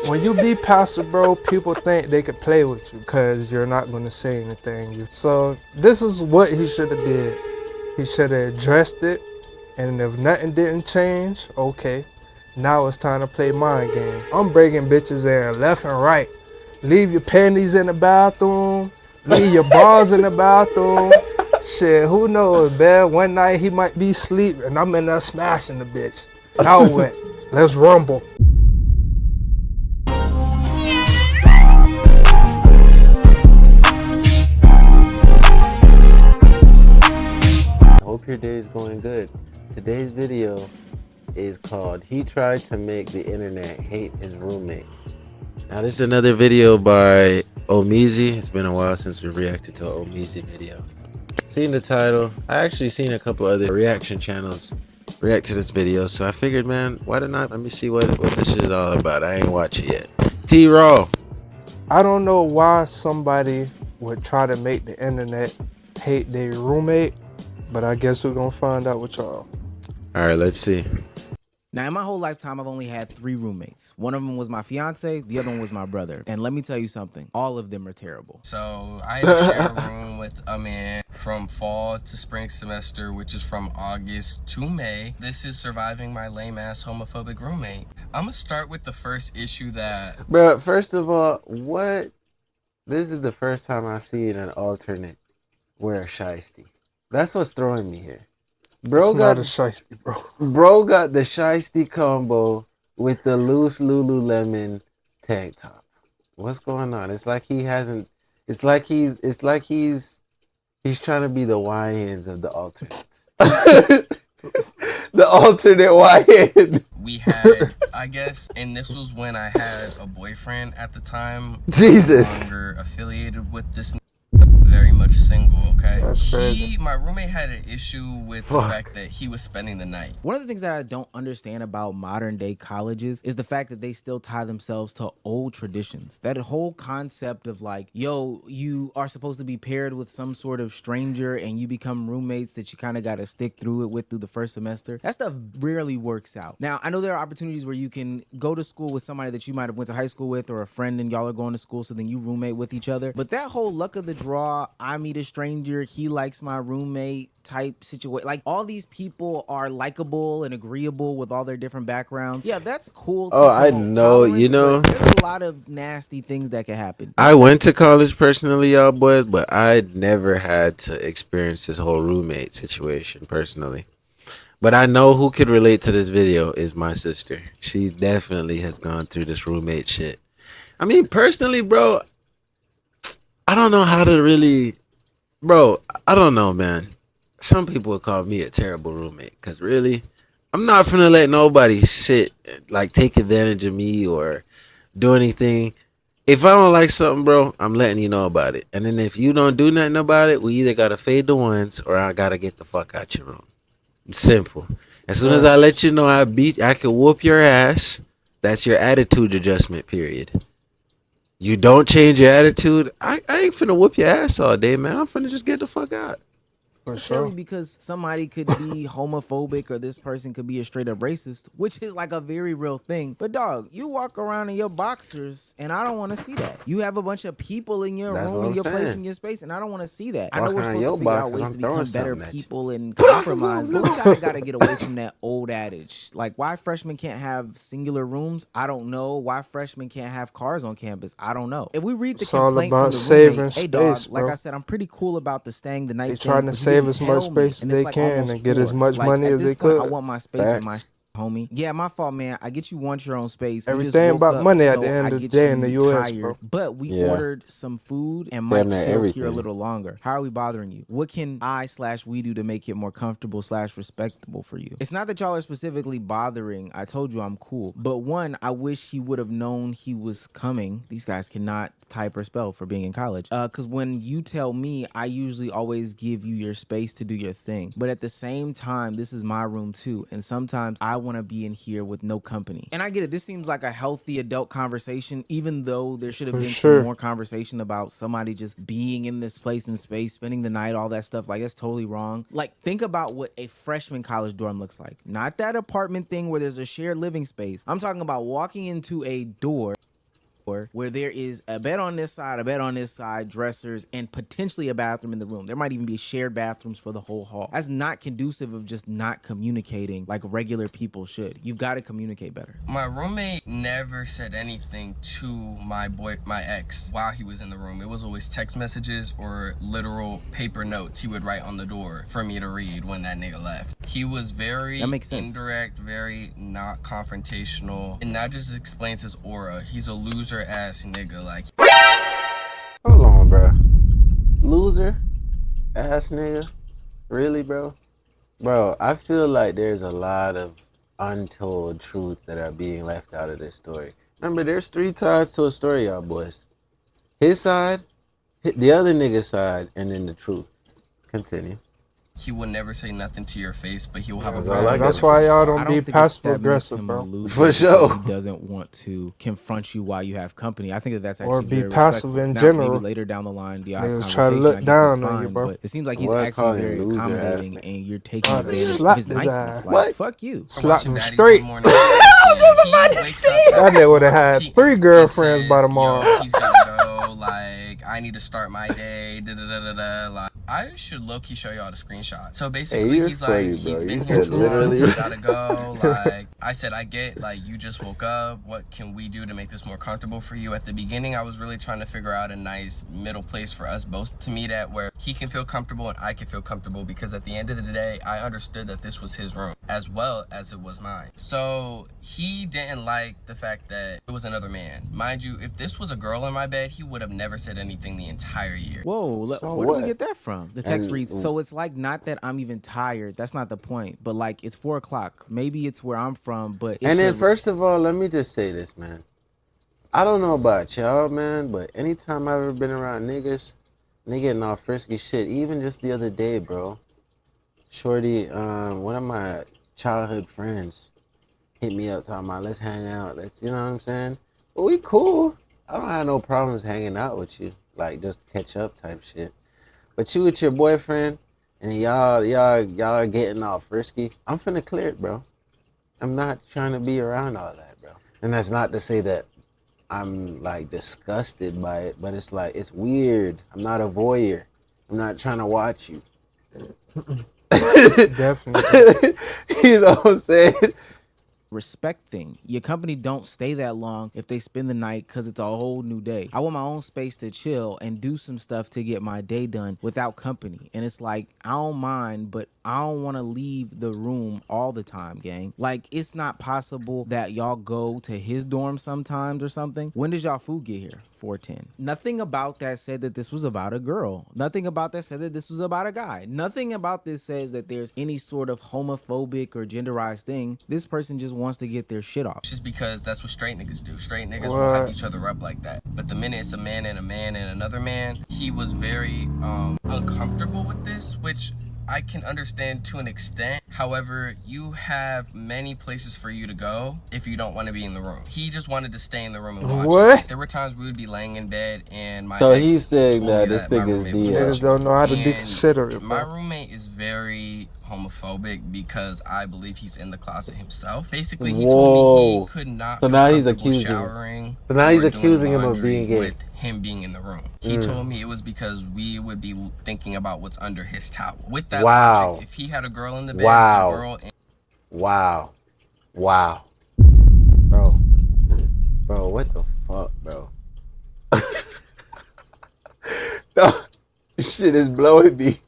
When you be passive, bro, people think they could play with you because you're not going to say anything. So this is what he should have did. He should have addressed it, and if nothing didn't change, okay, now it's time to play mind games. I'm breaking bitches in left and right. Leave your panties in the bathroom. Leave your balls in the bathroom. Shit, who knows, man? One night he might be asleep and I'm in there smashing the bitch. Now what? Let's rumble. Hope your day is going good. Today's video is called He Tried to Make the Internet Hate His Roommate. Now this is another video by Omizi. It's been a while since we reacted to an Omizi video. Seen the title. I actually seen a couple other reaction channels react to this video, so I figured, man, why not? Let me see what this is all about. I ain't watched it yet. T-Raw. I don't know why somebody would try to make the internet hate their roommate, but I guess we're gonna find out with y'all. All right, let's see. Now, in my whole lifetime, I've only had 3 roommates. One of them was my fiance, the other one was my brother. And let me tell you something, all of them are terrible. So I had to share a room with a man from fall to spring semester, which is from August to May. This is surviving my lame-ass homophobic roommate. I'm gonna start with the first issue that... Bro, first of all, what? This is the first time I've seen an alternate wear a shiesty. That's what's throwing me here. Bro It's got not a shiesty, bro. Bro got the shiesty combo with the loose Lululemon tank top. What's going on? It's like he hasn't. It's like he's trying to be the YNs of the alternates. The alternate YN. We had, I guess, and this was when I had a boyfriend at the time. Jesus. No longer affiliated with this. Very much single, okay? That's crazy. My roommate had an issue with the fact that he was spending the night. One of the things that I don't understand about modern day colleges is the fact that they still tie themselves to old traditions. That whole concept of like, yo, you are supposed to be paired with some sort of stranger and you become roommates that you kind of got to stick through it with through the first semester. That stuff rarely works out. Now, I know there are opportunities where you can go to school with somebody that you might have went to high school with or a friend and y'all are going to school, so then you roommate with each other. But that whole luck of the draw, I meet a stranger, he likes my roommate type situation, like all these people are likable and agreeable with all their different backgrounds. Yeah, that's cool. Oh, I know, you know, there's a lot of nasty things that can happen. I went to college personally, y'all boys, but I never had to experience this whole roommate situation personally. But I know who could relate to this video is my sister. She definitely has gone through this roommate shit. I mean, personally, bro, I don't know how to really, bro, I don't know, man. Some people would call me a terrible roommate because really, I'm not finna let nobody sit, like take advantage of me or do anything. If I don't like something, bro, I'm letting you know about it. And then if you don't do nothing about it, we either gotta fade the ones or I gotta get the fuck out your room. It's simple. As soon as I let you know I can whoop your ass, that's your attitude adjustment period. You don't change your attitude, I ain't finna whoop your ass all day, man. I'm finna just get the fuck out. For sure. Because somebody could be homophobic or this person could be a straight up racist, which is like a very real thing. But dog, you walk around in your boxers and I don't want to see that. You have a bunch of people in your room, in your place, in your space, and I don't want to see that. I know we're supposed to figure out ways to become better people and compromise, but we gotta get away from that old adage. Like, why freshmen can't have singular rooms? I don't know. Why freshmen can't have cars on campus? I don't know. If we read the complaint from the roommate, hey dog, like I said, I'm pretty cool about the staying the night thing. Trying to save as much space as they can and get as much money as they could. I want my space and my homie. Yeah, my fault, man. I get you want your own space. Everything about money at the end of the day in the U.S., bro. But we ordered some food and might chill here a little longer. How are we bothering you? What can we do to make it more comfortable / respectable for you? It's not that y'all are specifically bothering. I told you I'm cool. But one, I wish he would have known he was coming. These guys cannot type or spell for being in college. Because when you tell me, I usually always give you your space to do your thing. But at the same time, this is my room too. And sometimes I want to be in here with no company. And I get it. This seems like a healthy adult conversation, even though there should have been some more conversation about somebody just being in this place and space, spending the night, all that stuff. Like, that's totally wrong. Like, think about what a freshman college dorm looks like. Not that apartment thing where there's a shared living space. I'm talking about walking into a door where there is a bed on this side, dressers, and potentially a bathroom in the room. There might even be shared bathrooms for the whole hall. That's not conducive of just not communicating like regular people should. You've got to communicate better. My roommate never said anything to my ex while he was in the room. It was always text messages or literal paper notes he would write on the door for me to read when that nigga left. He was very indirect, very not confrontational, and that just explains his aura. He's a loser ass nigga. Like, hold on, bro. Loser ass nigga? Really, bro? Bro, I feel like there's a lot of untold truths that are being left out of this story. Remember, there's 3 sides to a story, y'all boys. His side, the other nigga's side, and then the truth. Continue. He will never say nothing to your face, but he'll have a problem. That's why y'all don't be passive aggressive, bro. For sure. He doesn't want to confront you while you have company. I think that's actually or be very passive in now, general. Maybe later down the line, the try to look down on you, bro. But it seems like he's actually very accommodating, and you're taking advantage of his niceness. Like, fuck you. Slap him straight. That nigga would have had 3 girlfriends by tomorrow. He's gotta go. Like, I need to start my day. Like, I should low-key show y'all the screenshot. So basically, he's like, he's been here too long, you gotta go. Like, I said, I get, like, you just woke up. What can we do to make this more comfortable for you? At the beginning, I was really trying to figure out a nice middle place for us both to meet at where he can feel comfortable and I can feel comfortable, because at the end of the day, I understood that this was his room as well as it was mine. So he didn't like the fact that it was another man. Mind you, if this was a girl in my bed, he would have never said anything the entire year. Whoa, so where did we get that from? The text reads, so it's like not that I'm even tired. That's not the point. But like, it's 4 o'clock. Maybe it's where I'm from, but it's and then first of all, let me just say this, man. I don't know about y'all, man, but anytime I've ever been around niggas, they getting all frisky shit. Even just the other day, bro. Shorty, one of my childhood friends hit me up talking about, let's hang out. Let's, you know what I'm saying? Well, we cool. I don't have no problems hanging out with you. Like, just catch up type shit. But you with your boyfriend, and y'all are getting all frisky. I'm finna clear it, bro. I'm not trying to be around all that, bro. And that's not to say that I'm, like, disgusted by it, but it's like, it's weird. I'm not a voyeur. I'm not trying to watch you. Definitely. You know what I'm saying? Respect thing. Your company don't stay that long if they spend the night, because it's a whole new day. I want my own space to chill and do some stuff to get my day done without company. And it's like, I don't mind, but I don't want to leave the room all the time, gang. Like, it's not possible that y'all go to his dorm sometimes or something. When does y'all food get here? 4:10. Nothing about that said that this was about a girl. Nothing about that said that this was about a guy. Nothing about this says that there's any sort of homophobic or genderized thing. This person just wants to get their shit off. Just because that's what straight niggas do. Straight niggas will hype each other up like that. But the minute it's a man and another man, he was very uncomfortable with this, which I can understand to an extent. However, you have many places for you to go if you don't want to be in the room. He just wanted to stay in the room and watch. What? There were times we would be laying in bed and my so ex he's saying told that me this thing is niggas don't know how to be considerate, my bro. roommate is very homophobic because I believe he's in the closet himself. Basically, he told me he could not so now he's accusing showering. So now he's accusing him of being gay. With him being in the room. He told me it was because we would be thinking about what's under his towel. With that logic, if he had a girl in the bed, the girl in Wow. Bro, what the fuck, bro? No, this shit is blowing me.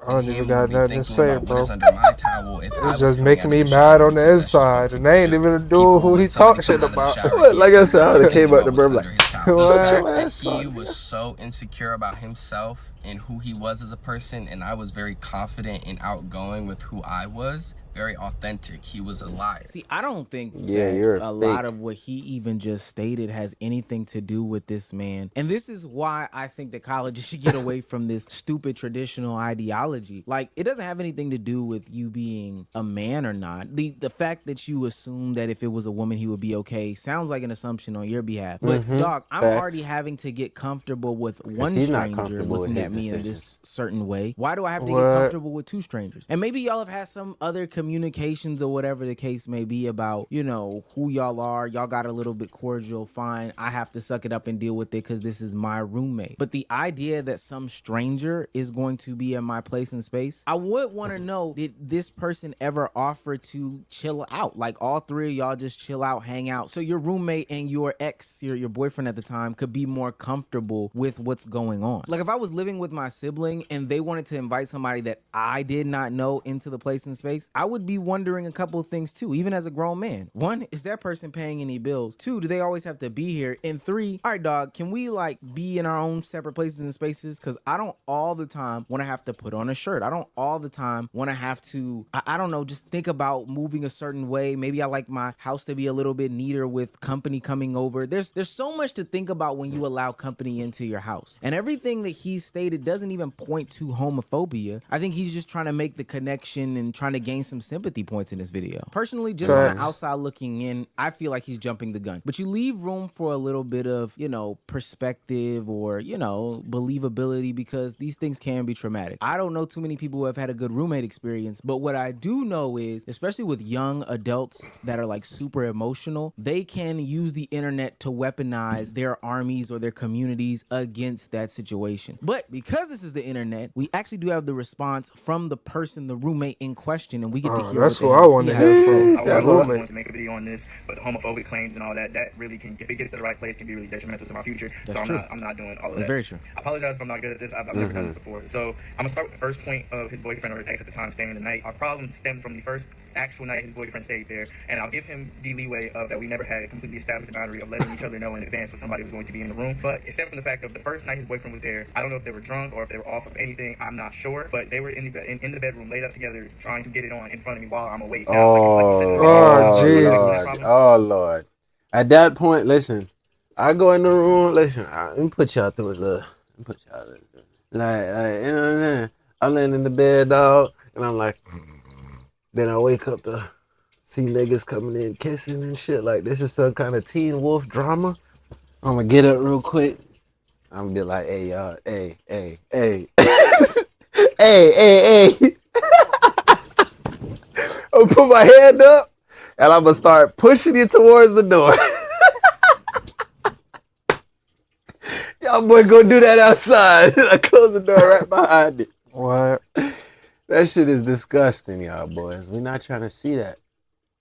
I don't even got nothing to say, bro. It's just making me mad on the inside, and they ain't even a dude who he talk shit about. Like I said, I would have came out the burp like, he was so insecure about himself and who he was as a person, and I was very confident and outgoing with who I was. Very authentic. He was a liar. See, I don't think you're a lot of what he even just stated has anything to do with this man. And this is why I think that colleges should get away from this stupid traditional ideology. Like, it doesn't have anything to do with you being a man or not. The fact that you assume that if it was a woman he would be okay sounds like an assumption on your behalf. But dog, I'm already having to get comfortable with one stranger looking at me in this certain way. Why do I have to get comfortable with 2 strangers? And maybe y'all have had some other comedians communications or whatever the case may be about, you know, who y'all are. Y'all got a little bit cordial. Fine. I have to suck it up and deal with it because this is my roommate. But the idea that some stranger is going to be in my place and space, I would want to know, did this person ever offer to chill out? Like all three of y'all just chill out, hang out. So your roommate and your ex, your boyfriend at the time, could be more comfortable with what's going on. Like if I was living with my sibling and they wanted to invite somebody that I did not know into the place and space, I would be wondering a couple of things too, even as a grown man. One, is that person paying any bills? Two, do they always have to be here? And three, all right, dog, can we like be in our own separate places and spaces? Because I don't all the time want to have to put on a shirt. I don't all the time want to have to, I don't know, just think about moving a certain way. Maybe I like my house to be a little bit neater with company coming over. There's so much to think about when you allow company into your house. And everything that he stated doesn't even point to homophobia. I think he's just trying to make the connection and trying to gain some sympathy points in this video. Personally, just on the outside looking in, I feel like he's jumping the gun. But you leave room for a little bit of, you know, perspective or, you know, believability, because these things can be traumatic. I don't know too many people who have had a good roommate experience, but what I do know is, especially with young adults that are like super emotional, they can use the internet to weaponize their armies or their communities against that situation. But because this is the internet, we actually do have the response from the person, the roommate in question, and we get to hear that's what I want to hear from I that was roommate. going to make a video on this, but homophobic claims and all that really can, if it gets to the right place, can be really detrimental to my future. That's so true. I'm not doing all of that. That's very true. I apologize if I'm not good at this. I've never done this before. So I'm gonna start with the first point of his boyfriend or his ex at the time staying the night. Our problem stemmed from the first actual night his boyfriend stayed there, and I'll give him the leeway of that we never had a completely established boundary of letting each other know in advance when somebody was going to be in the room. But except from the fact of the first night his boyfriend was there, I don't know if they were drunk or if they were off of anything. I'm not sure, but they were in the bedroom laid up together trying to get it on in front of me while I'm awake. Oh, Jesus. Lord. Oh, Lord. At that point, listen, I go in the room, listen, let me put y'all through a little, like, you know what I'm saying? I'm laying in the bed, dog, and I'm like, then I wake up to see niggas coming in kissing and shit. Like, this is some kind of Teen Wolf drama. I'm gonna get up real quick. I'm gonna be like, hey, y'all, hey. hey. I'm gonna put my hand up, and I'm gonna start pushing it towards the door. Y'all boy go do that outside. I close the door right behind it. What? That shit is disgusting, y'all boys. We're not trying to see that.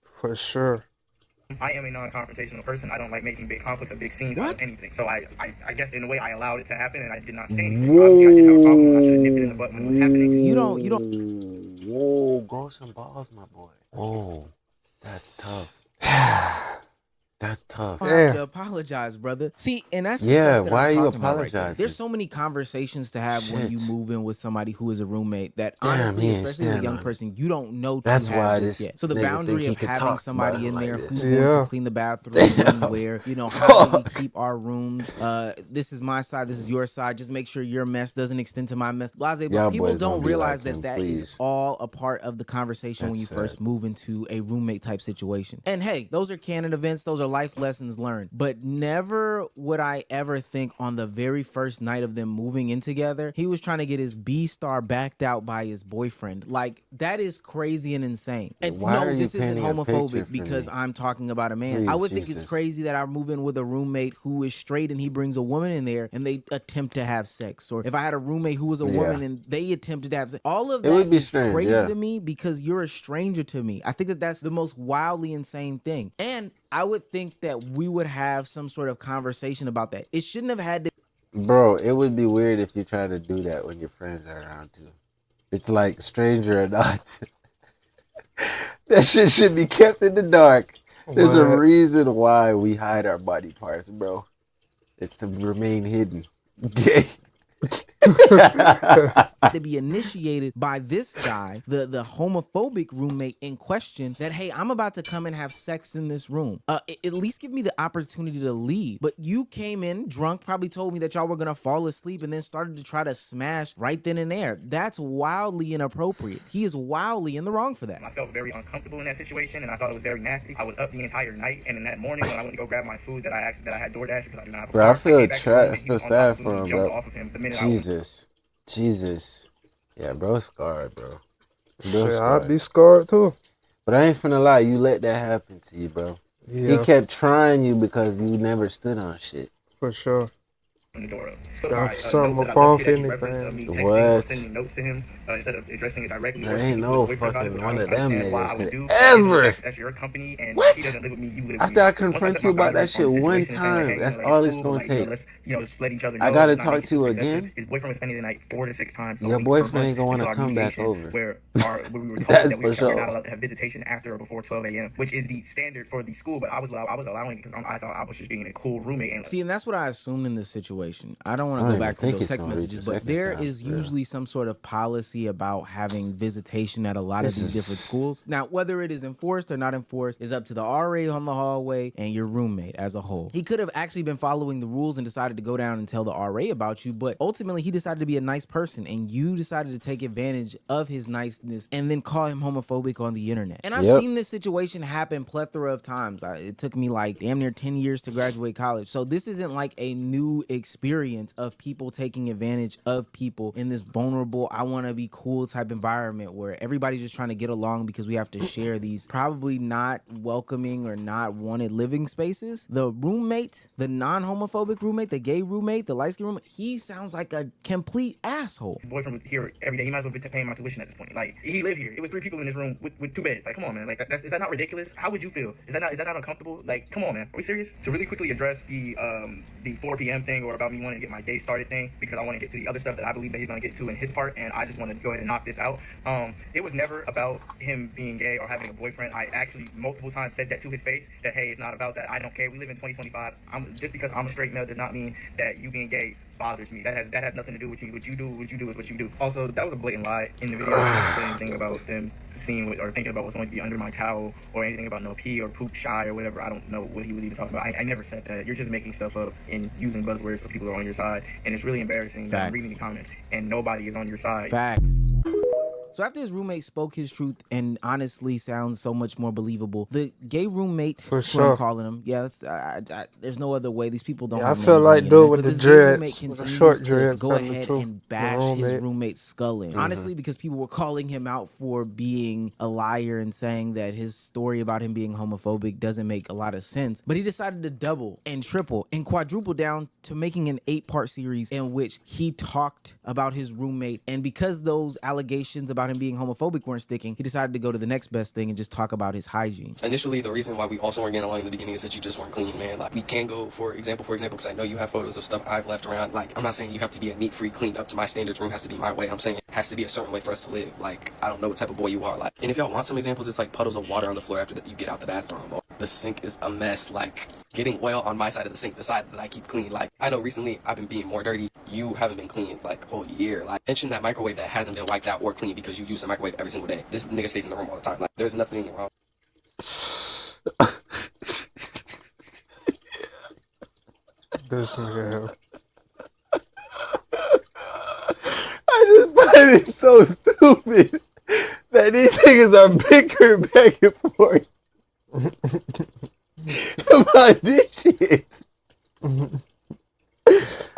For sure. I am a non-confrontational person. I don't like making big conflicts or big scenes out of anything. So I guess in a way I allowed it to happen, and I did not say anything. Obviously, I did have a problem. I should have nipped it in the butt when it was happening. You don't. Whoa, grow some balls, my boy. Whoa, that's tough. That's tough. I have to apologize, brother. See, and that's the yeah. stuff that Why I'm are you talking about right there. apologizing? There's so many conversations to have when you move in with somebody who is a roommate that Damn, honestly, especially as a young person, you don't know. That's why this yet. So the boundary of having somebody in there who's this. going to clean the bathroom, when, where, you know, how do we keep our rooms? This is my side. This is your side. Just make sure your mess doesn't extend to my mess. Blase, but people don't realize that that is all a part of the conversation when you first move into a roommate type situation. And hey, those are canon events. Those are life lessons learned. But never would I ever think on the very first night of them moving in together, he was trying to get his B-star backed out by his boyfriend. Like, that is crazy and insane. And no, this isn't homophobic because I'm talking about a man. Please, I would think it's crazy that I move in with a roommate who is straight and he brings a woman in there and they attempt to have sex. Or if I had a roommate who was a woman and they attempted to have sex. All of that would be strange, crazy to me because you're a stranger to me. I think that that's the most wildly insane thing. And I would think that we would have some sort of conversation about that. It shouldn't have had to. Bro, it would be weird if you try to do that when your friends are around too. It's like stranger or not. That shit should be kept in the dark. There's a reason why we hide our body parts, bro. It's to remain hidden. Gay. To be initiated by this guy, the homophobic roommate in question, that hey, I'm about to come and have sex in this room. At least give me the opportunity to leave. But you came in drunk, probably told me that y'all were gonna fall asleep, and then started to try to smash right then and there. That's wildly inappropriate. He is wildly in the wrong for that. I felt very uncomfortable in that situation, and I thought it was very nasty. I was up the entire night, and in that morning when I went to go grab my food that I had DoorDash because I did not have a car. Bro, I feel sad for him, bro. Off of him the minute Jesus. Yeah, bro, scarred, bro. Shit, I'd be scarred too. But I ain't finna lie, you let that happen to you, bro. Yeah. He kept trying you because you never stood on shit. For sure. The door up. So, Something note off that he anything. referenced me texting What? or sending notes to him instead of addressing it directly. There or ain't speaking no to his boyfriend about it, fucking which one I of don't them understand why I niggas would could do. ever. That's your company, and What? he doesn't live with me. You live with After me. I confront you about that shit one time, that's all it's gonna take. Let's just let each other know. I gotta not talk make it to you too excessive. again. His boyfriend was spending the night 4 to 6 times. Your boyfriend ain't gonna wanna come back over. Where we were told That's that we for were not sure. allowed to have visitation after or before 12 a.m., which is the standard for the school. But I was allowing it because I thought I was just being a cool roommate. And See, and that's what I assumed in this situation. I don't want to go back to those text messages, but there is usually some sort of policy about having visitation at a lot of these different schools. Now, whether it is enforced or not enforced is up to the RA on the hallway and your roommate as a whole. He could have actually been following the rules and decided to go down and tell the RA about you, but ultimately he decided to be a nice person and you decided to take advantage of his niceness and then call him homophobic on the internet. And I've seen this situation happen plethora of times. It took me like damn near 10 years to graduate college. So this isn't like a new experience of people taking advantage of people in this vulnerable, I want to be cool type environment where everybody's just trying to get along because we have to share these probably not welcoming or not wanted living spaces. The roommate, the non-homophobic roommate, the gay roommate, the light-skinned roommate, he sounds like a complete asshole. His boyfriend was here every day. He might as well be paying my tuition at this point. Like, he lived here. It was 3 people in this room with 2 beds. Like, come on, man. Like, is that not ridiculous? How would you feel? Is that not uncomfortable? Like, come on, man. Are we serious? To really quickly address the 4 p.m. thing or about me wanting to get my day started thing, because I want to get to the other stuff that I believe that he's going to get to in his part, and I just want to go ahead and knock this out. It was never about him being gay or having a boyfriend. I actually multiple times said that to his face, that, hey, it's not about that. I don't care. We live in 2025. Just because I'm a straight male does not mean that you being gay bothers me. That has nothing to do with you. What you do is what you do. Also, that was a blatant lie in the video. I didn't say anything about them seeing or thinking about what's going to be under my towel or anything about no pee or poop shy or whatever. I don't know what he was even talking about. I never said that. You're just making stuff up and using buzzwords so people are on your side, and it's really embarrassing that I'm reading the comments and nobody is on your side. Facts. So after his roommate spoke his truth and honestly sounds so much more believable, the gay roommate, for sure, I'm calling him, that's there's no other way. These people don't. I feel like dude with the dreads, with the short dreads, go ahead and bash his roommate's skull in. Honestly, because people were calling him out for being a liar and saying that his story about him being homophobic doesn't make a lot of sense. But he decided to double and triple and quadruple down to making an 8-part series in which he talked about his roommate. And because those allegations about him being homophobic weren't sticking, he decided to go to the next best thing and just talk about his hygiene. Initially, the reason why we also weren't getting along in the beginning is that you just weren't clean, man. Like, we can go, for example, because I know you have photos of stuff I've left around. Like, I'm not saying you have to be a neat, free, cleaned up to my standards. Room has to be my way. I'm saying it has to be a certain way for us to live. Like, I don't know what type of boy you are. Like, and if y'all want some examples, it's like puddles of water on the floor after you get out the bathroom. Or the sink is a mess. Like, getting oil on my side of the sink, the side that I keep clean. Like, I know recently I've been being more dirty. You haven't been clean like a whole year. Like, mention that microwave that hasn't been wiped out or cleaned because you use the microwave every single day. This nigga stays in the room all the time. Like, there's nothing wrong. This nigga. I just find it so stupid that these niggas are bickering back and forth about this shit.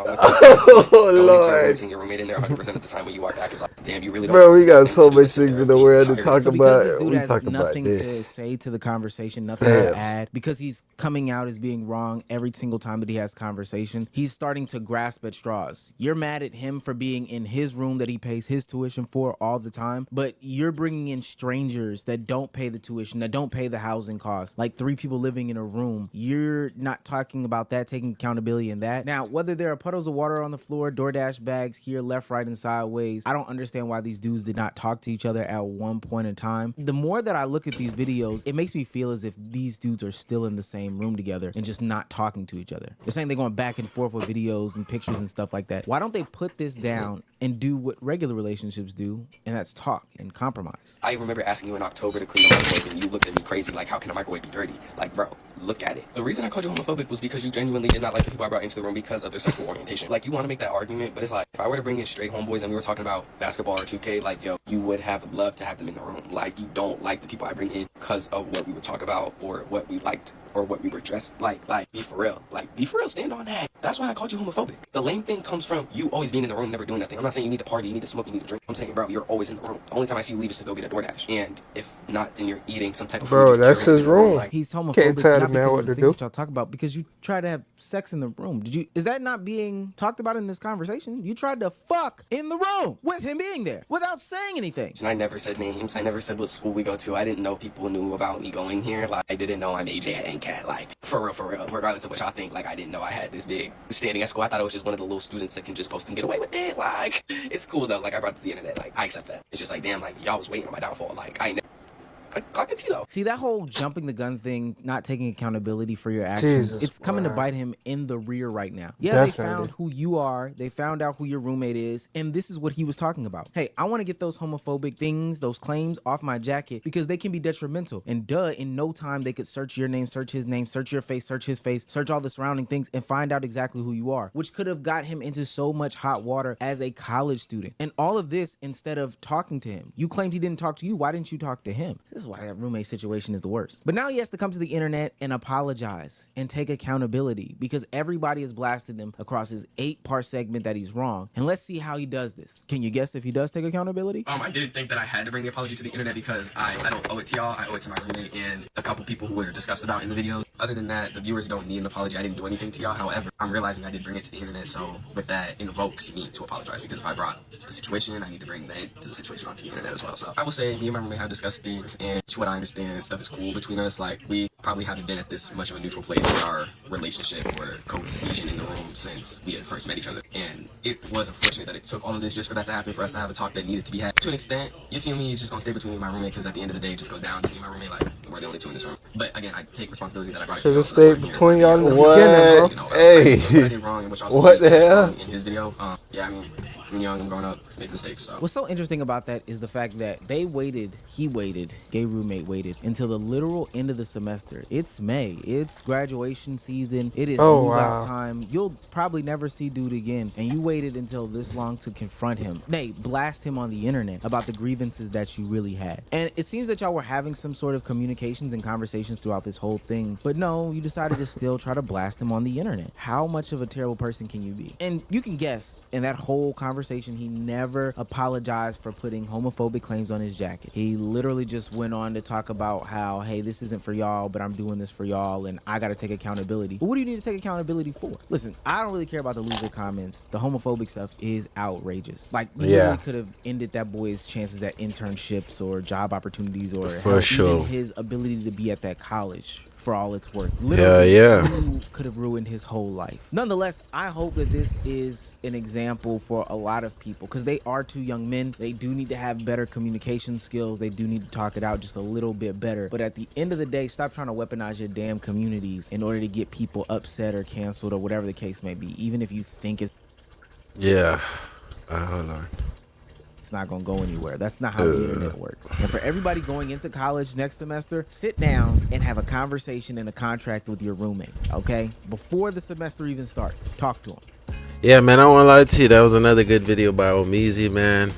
Oh Lord! Your roommate in there 100% of the time when you walk back is like, damn, you really don't. Bro, we got so much things in the world to talk so about. This dude we has talk nothing about to this. say to the conversation, nothing to add, because he's coming out as being wrong every single time that he has conversation. He's starting to grasp at straws. You're mad at him for being in his room that he pays his tuition for all the time, but you're bringing in strangers that don't pay the tuition, that don't pay the housing costs, like 3 people living in a room. You're not talking about that, taking accountability in that. Now, whether there are puddles of water on the floor, DoorDash bags here, left, right, and sideways, I don't understand why these dudes did not talk to each other at one point in time. The more that I look at these videos, it makes me feel as if these dudes are still in the same room together and just not talking to each other. They're saying they're going back and forth with videos and pictures and stuff like that. Why don't they put this down and do what regular relationships do, and that's talk and compromise? I remember asking you in October to clean the microwave, and you looked at me crazy, like, how can a microwave be dirty? Like, bro, look at it. The reason I called you homophobic was because you genuinely did not like the people I brought into the room because of their sexual orientation. Like, you want to make that argument, but it's like, if I were to bring in straight homeboys and we were talking about basketball or 2K, like, yo, you would have loved to have them in the room. Like, you don't like the people I bring in because of what we would talk about or what we liked or what we were dressed like. Like, be for real. Like, be for real, stand on that. That's why I called you homophobic. The lame thing comes from you always being in the room, never doing nothing. I'm not saying you need to party, you need to smoke, you need to drink. I'm saying, bro, you're always in the room. The only time I see you leave is to go get a DoorDash. And if not, then you're eating some type of food. Bro, that's his room. Like, He's homophobic. Can't tell the not man because what of the to things do. that y'all talk about, because you try to have sex in the room. Is that not being talked about in this conversation? You tried to fuck in the room with him being there without saying anything. And I never said names. I never said what school we go to. I didn't know people knew about me going here. Like, I didn't know I'm AJ at NCAT. Like, for real. Regardless of what y'all think, like, I didn't know I had this big standing at school. I thought I was just one of the little students that can just post and get away with it. Like, it's cool though. Like, I brought it to the internet. Like, I accept that. It's just like, damn, like, y'all was waiting on my downfall. Like, I ain't never. Clock it, though. See, that whole jumping the gun thing, not taking accountability for your actions, Jesus, it's coming to boy. bite him in the rear right now. Yeah, Definitely. They found who you are. They found out who your roommate is. And this is what he was talking about. Hey, I want to get those homophobic things, those claims off my jacket because they can be detrimental. And in no time, they could search your name, search his name, search your face, search his face, search all the surrounding things and find out exactly who you are, which could have got him into so much hot water as a college student. And all of this instead of talking to him. You claimed he didn't talk to you. Why didn't you talk to him? This is why that roommate situation is the worst. But now he has to come to the internet and apologize and take accountability because everybody has blasted him across his 8-part segment that he's wrong. And let's see how he does this. Can you guess if he does take accountability? I didn't think that I had to bring the apology to the internet because I don't owe it to y'all. I owe it to my roommate and a couple people who were discussed about in the video. Other than that, the viewers don't need an apology. I didn't do anything to y'all. However, I'm realizing I did bring it to the internet. So with that, invokes me to apologize because if I brought the situation, I need to bring the end to the situation onto the internet as well. So I will say me and my roommate have discussed things, and to what I understand, stuff is cool between us. Like, we probably haven't been at this much of a neutral place in our relationship or cohesion in the room since we had first met each other. And it was unfortunate that it took all of this just for that to happen, for us to have a talk that needed to be had. To an extent, you feel me, it's just gonna stay between me and my roommate because at the end of the day, it just goes down to me and my roommate. Like, we're the only two in this room. But again, I take responsibility that I brought it to Should you. have stayed between y'all in the What? beginning, bro. You know, Hey. what I did wrong and what y'all What see the hell? in his video. Yeah, I mean, I'm young, I'm growing up, make mistakes, so. What's so interesting about that is the fact that he waited, gay roommate waited until the literal end of the semester. It's May, it's graduation season, it is move out time. You'll probably never see dude again, and you waited until this long to confront him. Nay, blast him on the internet about the grievances that you really had. And it seems that y'all were having some sort of communications and conversations throughout this whole thing, but no, you decided to still try to blast him on the internet. How much of a terrible person can you be? And you can guess, in that whole conversation, he never apologized for putting homophobic claims on his jacket. He literally just went on to talk about how, hey, this isn't for y'all, but I'm doing this for y'all, and I gotta take accountability. But what do you need to take accountability for? Listen, I don't really care about the loser comments. The homophobic stuff is outrageous. Like, literally could have ended that boy's chances at internships or job opportunities or even his ability to be at that college. For all it's worth. Literally, you could have ruined his whole life. Nonetheless, I hope that this is an example for a lot of people because they are two young men. They do need to have better communication skills. They do need to talk it out just a little bit better. But at the end of the day, stop trying to weaponize your damn communities in order to get people upset or canceled or whatever the case may be, even if you think it's hold on. it's not gonna go anywhere. That's not how the internet works. And for everybody going into college next semester, sit down and have a conversation and a contract with your roommate, okay? Before the semester even starts, talk to him. Yeah, man, I won't lie to you. That was another good video by Omizi, man.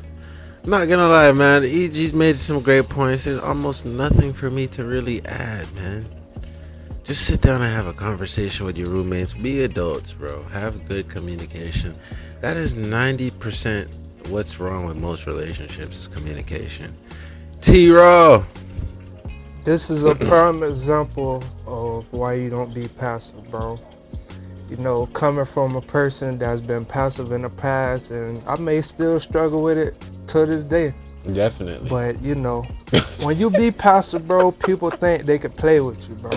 I'm not gonna lie, man. He's made some great points. There's almost nothing for me to really add, man. Just sit down and have a conversation with your roommates. Be adults, bro. Have good communication. That is 90% what's wrong with most relationships is communication. T-Raw. This is a prime example of why you don't be passive, bro. You know, coming from a person that's been passive in the past, and I may still struggle with it to this day. Definitely. But, you know, when you be passive, bro, people think they could play with you, bro.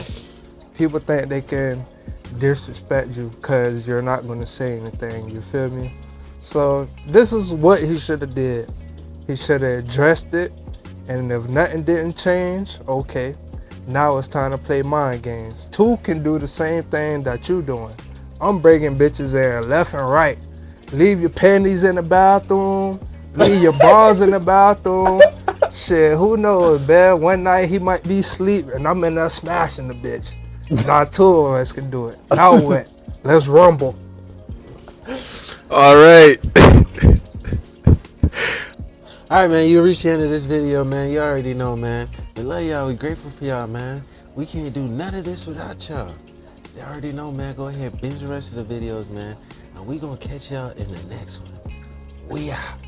People think they can disrespect you because you're not going to say anything, you feel me? So this is what he should have did. He should have addressed it, and if nothing didn't change, okay, now it's time to play mind games. Two can do the same thing that you doing. I'm breaking bitches in left and right. Leave your panties in the bathroom, leave your balls in the bathroom. Shit, who knows, man? One night he might be asleep and I'm in there smashing the bitch. Now two of us can do it. Now what? Let's rumble. All right. All right, man. You reached the end of this video, man. You already know, man. We love y'all. We grateful for y'all, man. We can't do none of this without y'all. You already know, man. Go ahead, binge the rest of the videos, man. And we gonna catch y'all in the next one. We out.